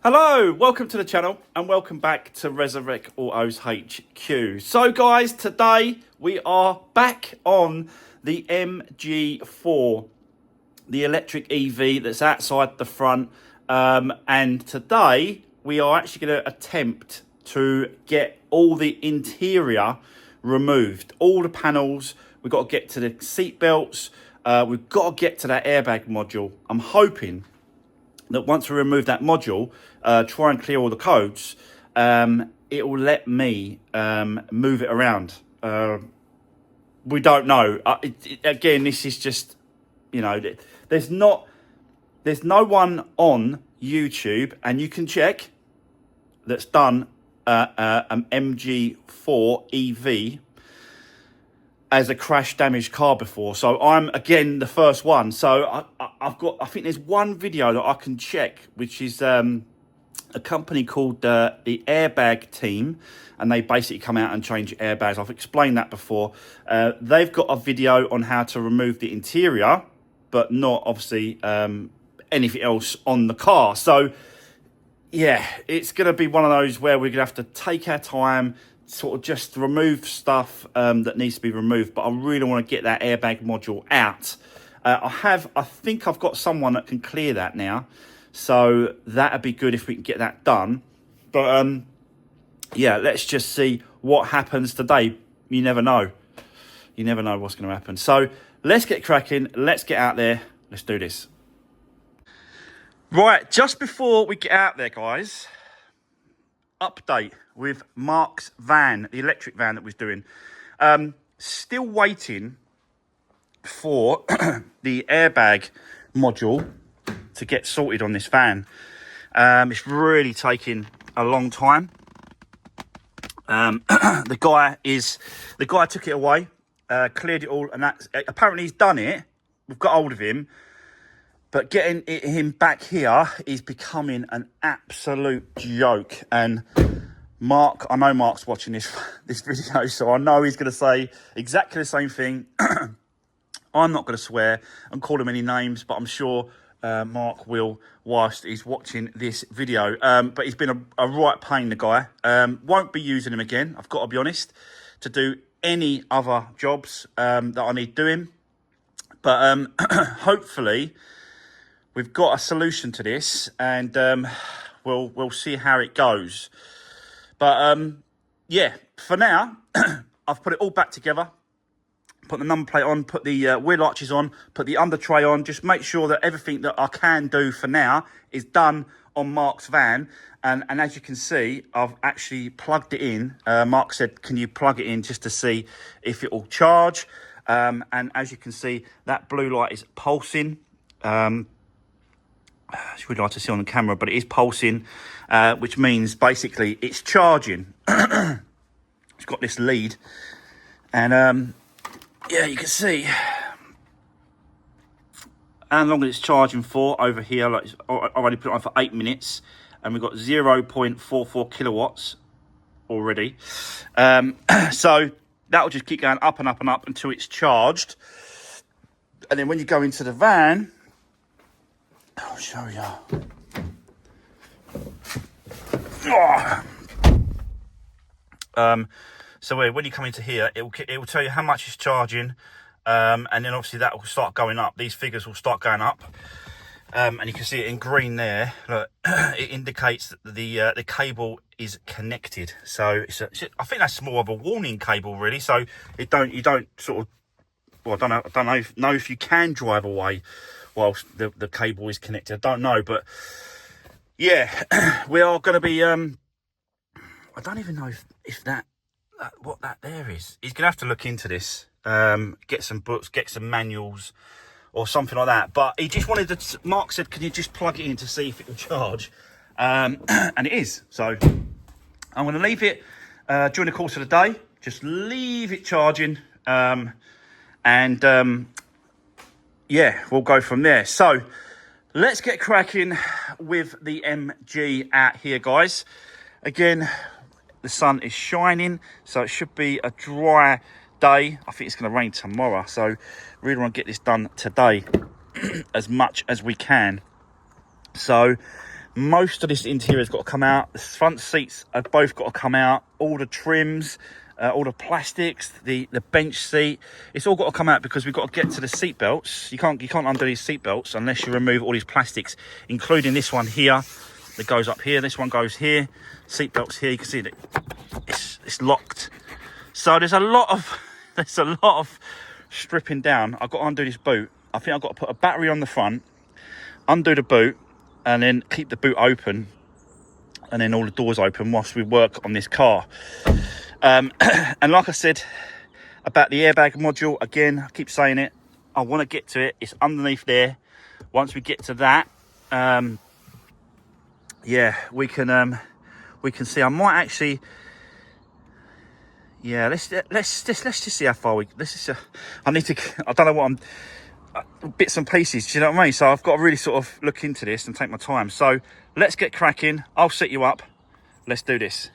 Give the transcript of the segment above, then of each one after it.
Hello, welcome to the channel and welcome back to Resurwreck Autos HQ. So guys, today we are back on the MG4, the electric EV that's outside the front. And today we are actually going to attempt to get all the interior removed. All the panels, we've got to get to the seat belts, we've got to get to that airbag module. I'm hoping that once we remove that module, try and clear all the codes, it will let me move it around. We don't know. Again, this is just, you know, there's no one on YouTube, and you can check, that's done an MG4 EV as a crash damaged car before. So I'm again the first one. So I think there's one video that I can check, which is a company called the Airbag team, and they basically come out and change airbags. I've explained that before. They've got a video on how to remove the interior, but not obviously anything else on the car. So yeah, it's going to be one of those where we're going to have to take our time, sort of just remove stuff that needs to be removed. But I really want to get that airbag module out. I think I've got someone that can clear that now, so that'd be good if we can get that done. But yeah, let's just see what happens today. You never know what's going to happen. So let's get cracking, let's get out there, let's do this. Right, just before we get out there, guys, update with Mark's van, the electric van that we're doing. Still waiting for the airbag module to get sorted on this van. It's really taking a long time. The guy took it away, cleared it all, and that's apparently he's done it. We've got hold of him. But getting him back here is becoming an absolute joke. And Mark, I know Mark's watching this video, so I know he's going to say exactly the same thing. I'm not going to swear and call him any names, but I'm sure Mark will whilst he's watching this video. But he's been a right pain, the guy. Won't be using him again, I've got to be honest, to do any other jobs that I need doing. But hopefully we've got a solution to this, and we'll see how it goes. But yeah, for now, I've put it all back together. Put the number plate on, put the wheel arches on, put the under tray on. Just make sure that everything that I can do for now is done on Mark's van. And as you can see, I've actually plugged it in. Mark said, can you plug it in just to see if it will charge? And as you can see, that blue light is pulsing. It's really hard to see on the camera, but it is pulsing, which means basically it's charging. It's got this lead, and yeah, you can see how long it's charging for over here. Like, I've already put it on for 8 minutes, and we've got 0.44 kilowatts already. So that will just keep going up and up and up until it's charged. And then when you go into the van, I'll show you. So when you come into here, it will tell you how much it's charging, and then obviously that will start going up. These figures will start going up, and you can see it in green there. Look, it indicates that the cable is connected. So I think that's more of a warning cable, really. So you don't sort of, well, I don't know if you can drive away whilst the cable is connected. I don't know, but yeah, we are going to be I don't even know if that what that there is. He's going to have to look into this, get some books, get some manuals or something like that. But he just wanted to, Mark said, can you just plug it in to see if it will charge? And it is. So I'm going to leave it during the course of the day, just leave it charging, and yeah, we'll go from there. So let's get cracking with the MG out here, guys. Again, the sun is shining, so it should be a dry day. I think it's going to rain tomorrow, so really want to get this done today as much as we can. So Most of this interior has got to come out. The front seats have both got to come out. All the trims, all the plastics, the bench seat, it's all got to come out because we've got to get to the seat belts. You can't undo these seat belts unless you remove all these plastics, including this one here that goes up here. This one goes here. Seat belts here. You can see that it's locked. So there's a lot of stripping down. I've got to undo this boot. I think I've got to put a battery on the front, undo the boot, and then keep the boot open, and then all the doors open whilst we work on this car. And like I said about the airbag module, again, I keep saying it, I want to get to it. It's underneath there. Once we get to that, yeah, we can see. I might actually, yeah, let's just see how far we. I don't know what I'm. Bits and pieces, do you know what I mean? So I've got to really sort of look into this and take my time. So let's get cracking. I'll set you up. Let's do this.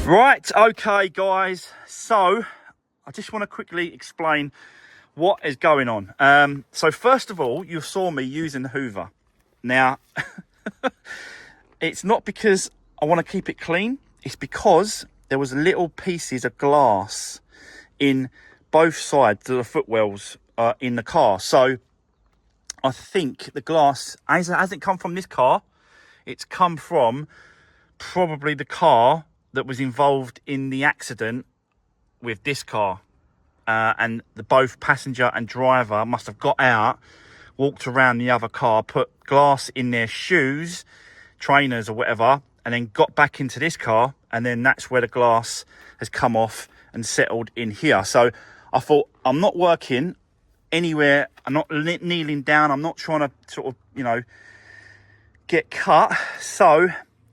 Right, okay guys, so I just want to quickly explain what is going on. So first of all, you saw me using the Hoover. Now, it's not because I want to keep it clean, it's because there was little pieces of glass in both sides of the footwells in the car. So I think the glass hasn't come from this car, it's come from probably the car that was involved in the accident with this car. And both passenger and driver must have got out, walked around the other car, put glass in their shoes, trainers or whatever, and then got back into this car, and then that's where the glass has come off and settled in here. So I thought, I'm not working anywhere, I'm not kneeling down, I'm not trying to sort of, you know, get cut. So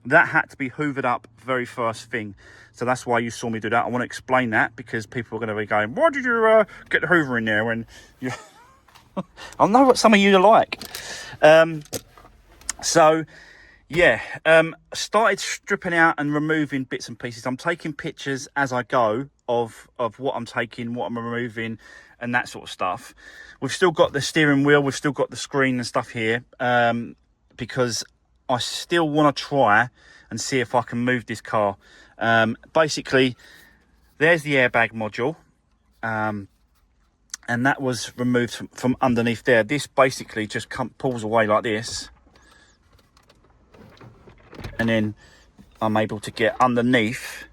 that had to be hoovered up very first thing. So that's why you saw me do that. I want to explain that, because people are going to be going, why did you get the hoover in there when you... I know what some of you are like. So yeah, started stripping out and removing bits and pieces. I'm taking pictures as I go of what I'm taking, what I'm removing, and that sort of stuff. We've still got the steering wheel, we've still got the screen and stuff here, because I still want to try and see if I can move this car. Basically, there's the airbag module, and that was removed from underneath there. This basically just pulls away like this, and then I'm able to get underneath.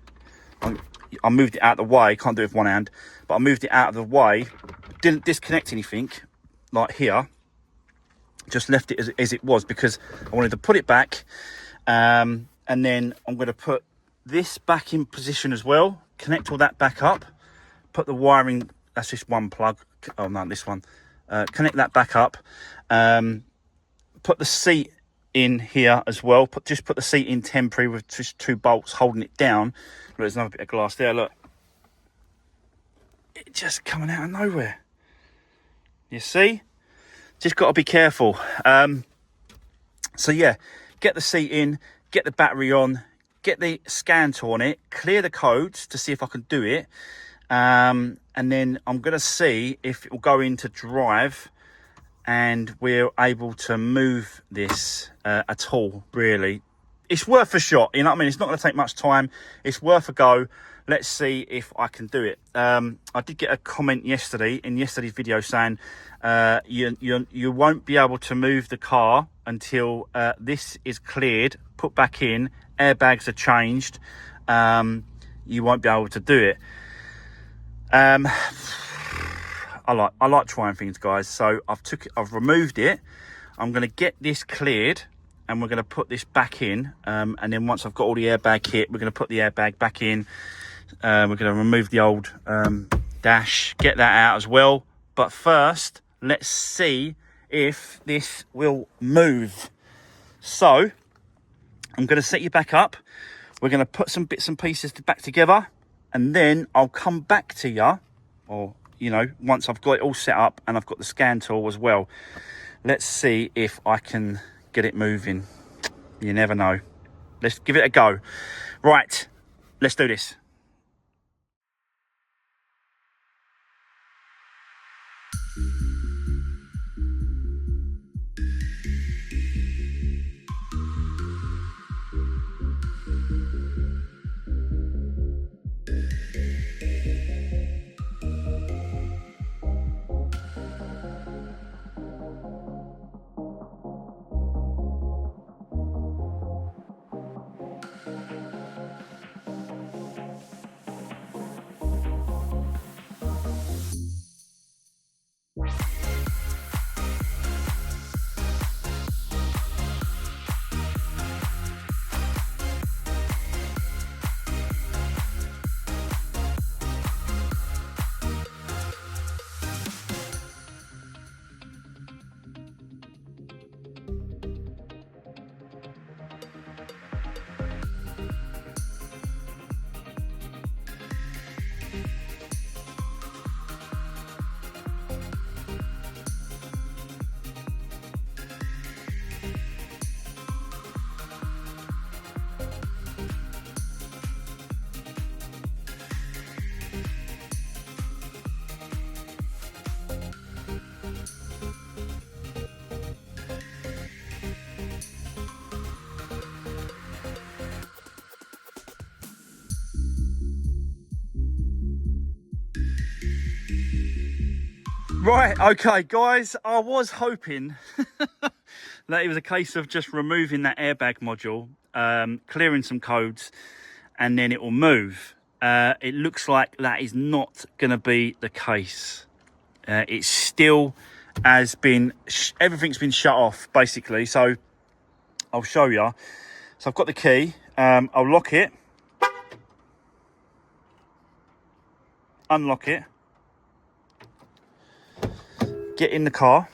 I moved it out of the way, can't do it with one hand, but I moved it out of the way, didn't disconnect anything like here, just left it as it was, because I wanted to put it back. And then I'm going to put this back in position as well, connect all that back up, put the wiring, that's just one plug, oh no, this one, connect that back up, put the seat in here as well, just put the seat in temporary with just 2 bolts holding it down. Look, there's another bit of glass there, look, it just coming out of nowhere, you see, just got to be careful. So yeah, get the seat in, get the battery on, get the scan tool on it, clear the codes to see if I can do it, and then I'm going to see if it will go into drive and we're able to move this at all, really. It's worth a shot, you know what I mean? It's not going to take much time. It's worth a go. Let's see if I can do it. I did get a comment yesterday, in yesterday's video, saying you won't be able to move the car until this is cleared, put back in, airbags are changed. You won't be able to do it. I like trying things, guys. So I've removed it. I'm going to get this cleared, and we're going to put this back in. And then once I've got all the airbag kit, we're going to put the airbag back in. We're going to remove the old dash, get that out as well. But first, let's see if this will move. So I'm going to set you back up. We're going to put some bits and pieces back together, and then I'll come back to you, or, you know, once I've got it all set up and I've got the scan tool as well. Let's see if I can get it moving. You never know. Let's give it a go. Right, let's do this. Right, okay, guys, I was hoping that it was a case of just removing that airbag module, clearing some codes, and then it will move. It looks like that is not going to be the case. It's still everything's been shut off basically. So I'll show you. So I've got the key. I'll lock it, unlock it, get in the car,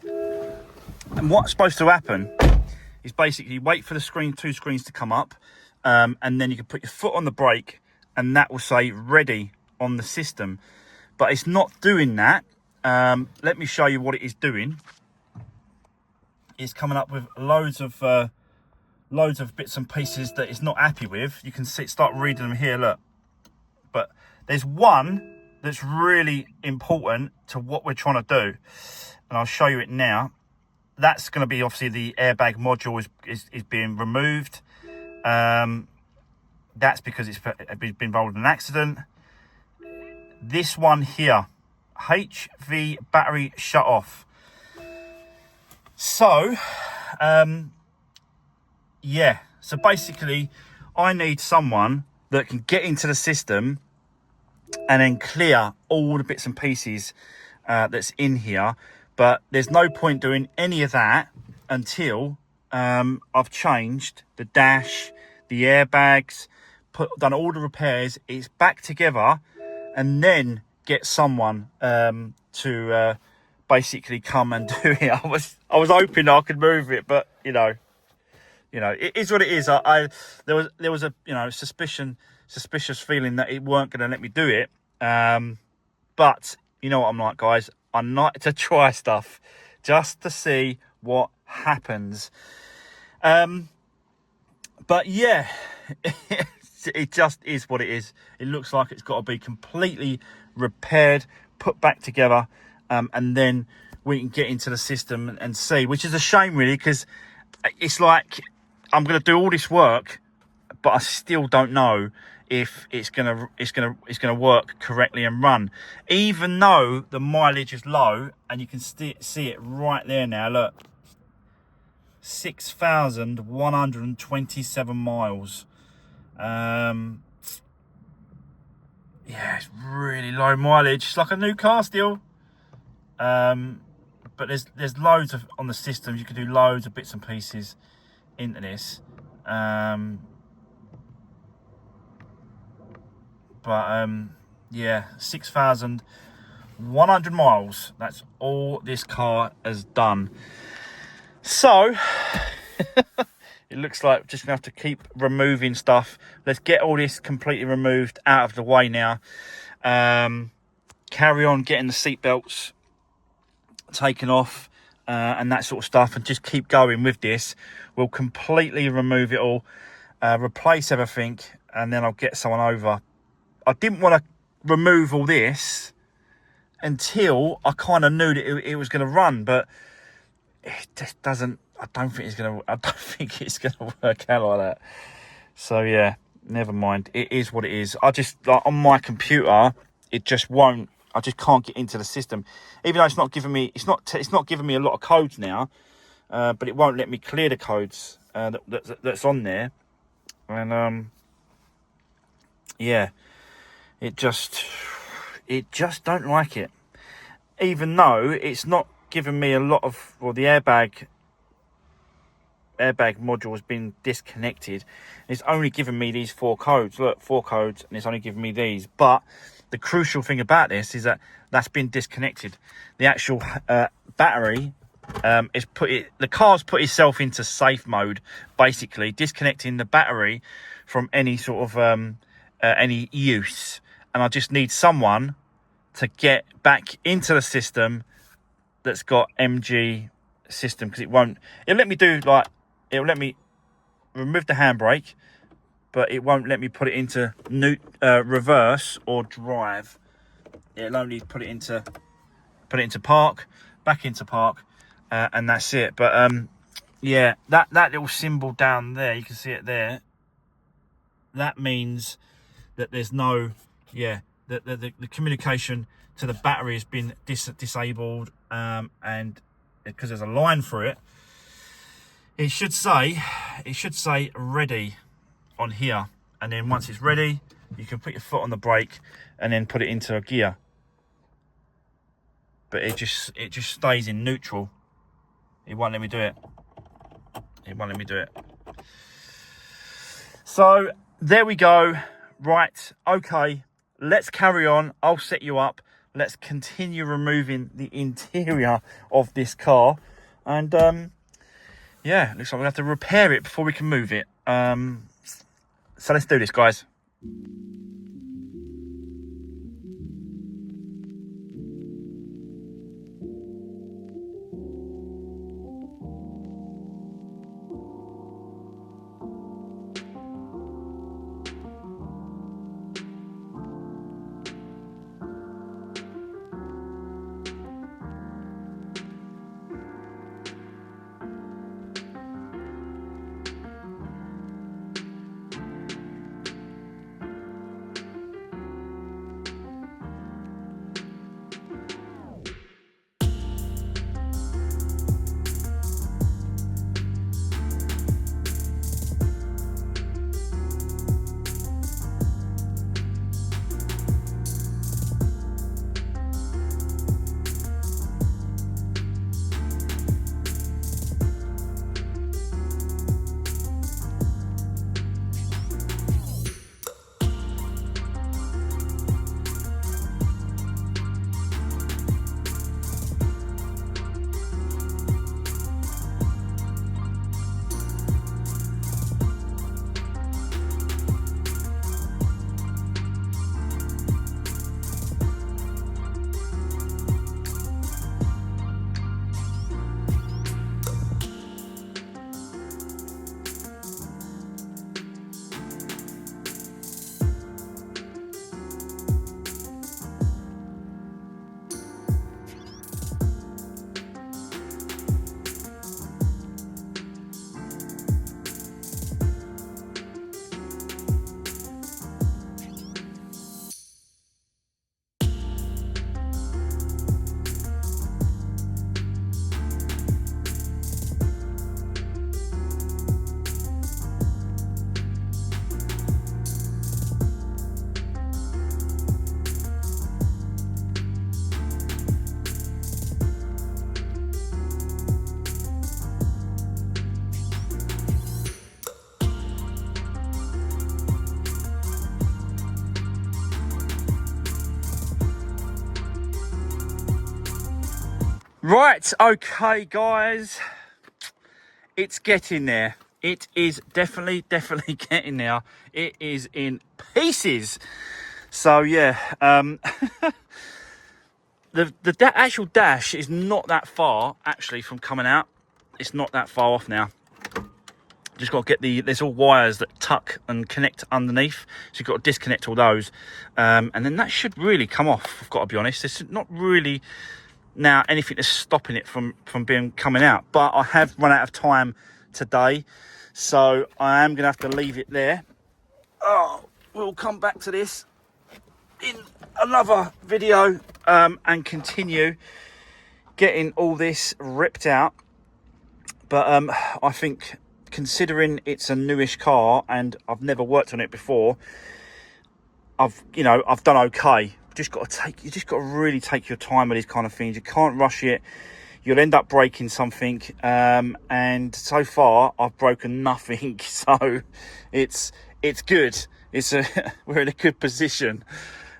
and what's supposed to happen is basically wait for the two screens to come up, and then you can put your foot on the brake and that will say ready on the system. But it's not doing that. Let me show you what it is doing. It's coming up with loads of bits and pieces that it's not happy with. You can start reading them here, look. But there's one that's really important to what we're trying to do, and I'll show you it now. That's going to be obviously the airbag module is being removed. That's because it's been involved in an accident. This one here, HV battery shut off. So, yeah. So basically, I need someone that can get into the system and then clear all the bits and pieces that's in here. But there's no point doing any of that until I've changed the dash, the airbags, done all the repairs. It's back together, and then get someone to basically come and do it. I was hoping I could move it, but you know, it is what it is. There was a suspicious feeling that it weren't going to let me do it. But you know what I'm like, guys. I like to try stuff just to see what happens. But yeah, it just is what it is. It looks like it's got to be completely repaired, put back together, and then we can get into the system and see, which is a shame really, because it's like I'm going to do all this work, but I still don't know if it's gonna work correctly and run, even though the mileage is low, and you can see it right there now. Look, 6,127 miles. Yeah, it's really low mileage. It's like a new car still. But there's loads on the system. You can do loads of bits and pieces into this. Yeah, 6,100 miles. That's all this car has done. So it looks like we're just gonna have to keep removing stuff. Let's get all this completely removed out of the way now. Carry on getting the seat belts taken off and that sort of stuff, and just keep going with this. We'll completely remove it all, replace everything, and then I'll get someone over. I didn't want to remove all this until I kind of knew that it was going to run, but it just doesn't. I don't think it's going to work out like that. So yeah, never mind. It is what it is. I just, like, on my computer, it just won't. I just can't get into the system, even though it's not giving me. It's not giving me a lot of codes now, but it won't let me clear the codes that's on there, and yeah. It just don't like it. Even though it's not giving me a lot of, well, the airbag module has been disconnected. It's only giving me these 4 codes. Look, 4 codes, and it's only giving me these. But the crucial thing about this is that that's been disconnected. The actual battery the car's put itself into safe mode, basically disconnecting the battery from any sort of any use. And I just need someone to get back into the system that's got MG system, because it'll let me remove the handbrake, but it won't let me put it into reverse or drive. It'll only put it into park, back into park, and that's it. But yeah, that little symbol down there, you can see it there. That means that there's no, yeah, the communication to the battery has been disabled, and because there's a line for it, it should say ready on here. and then once it's ready, you can put your foot on the brake and then put it into a gear. But it just stays in neutral. It won't let me do it. It won't let me do it. So there we go. Right, okay, let's carry on. I'll set you up. Let's continue removing the interior of this car. And yeah, looks like we'll have to repair it before we can move it. So let's do this, guys. Right, okay, guys, it's getting there. It is definitely getting there. It is in pieces. So yeah, the actual dash is not that far actually from coming out. It's not that far off now. Just got to get there's all wires that tuck and connect underneath, so you've got to disconnect all those, and then that should really come off. I've got to be honest, there's not really now anything that's stopping it from coming out, but I have run out of time today, so I am gonna have to leave it there. Oh, we'll come back to this in another video and continue getting all this ripped out. But I think, considering it's a newish car and I've never worked on it before, I've done okay. You just got to really take your time with these kind of things. You can't rush it. You'll end up breaking something, and so far I've broken nothing. So it's good. We're in a good position.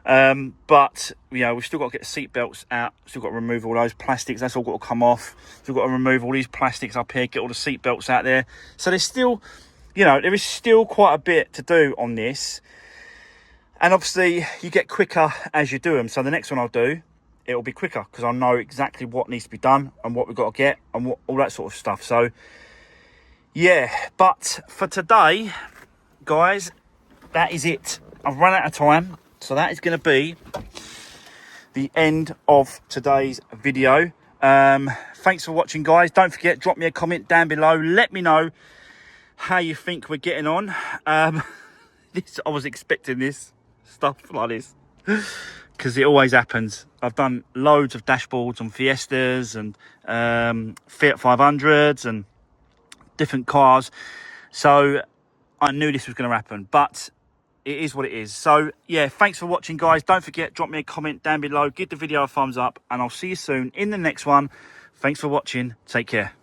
But we've still got to get the seat belts out. Still got to remove all those plastics. That's all got to come off. Still got to remove all these plastics up here. Get all the seat belts out there. So there's still, there is still quite a bit to do on this. And obviously you get quicker as you do them. So the next one I'll do, it'll be quicker because I know exactly what needs to be done and what we've got to get and all that sort of stuff. So yeah, but for today, guys, that is it. I've run out of time. So that is going to be the end of today's video. Thanks for watching, guys. Don't forget, drop me a comment down below. Let me know how you think we're getting on. I was expecting this stuff like this because it always happens. I've done loads of dashboards on Fiestas and Fiat 500s and different cars. So I knew this was going to happen. But it is what it is. So yeah, thanks for watching, guys. Don't forget, drop me a comment down below, give the video a thumbs up, and I'll see you soon in the next one. Thanks for watching. Take care.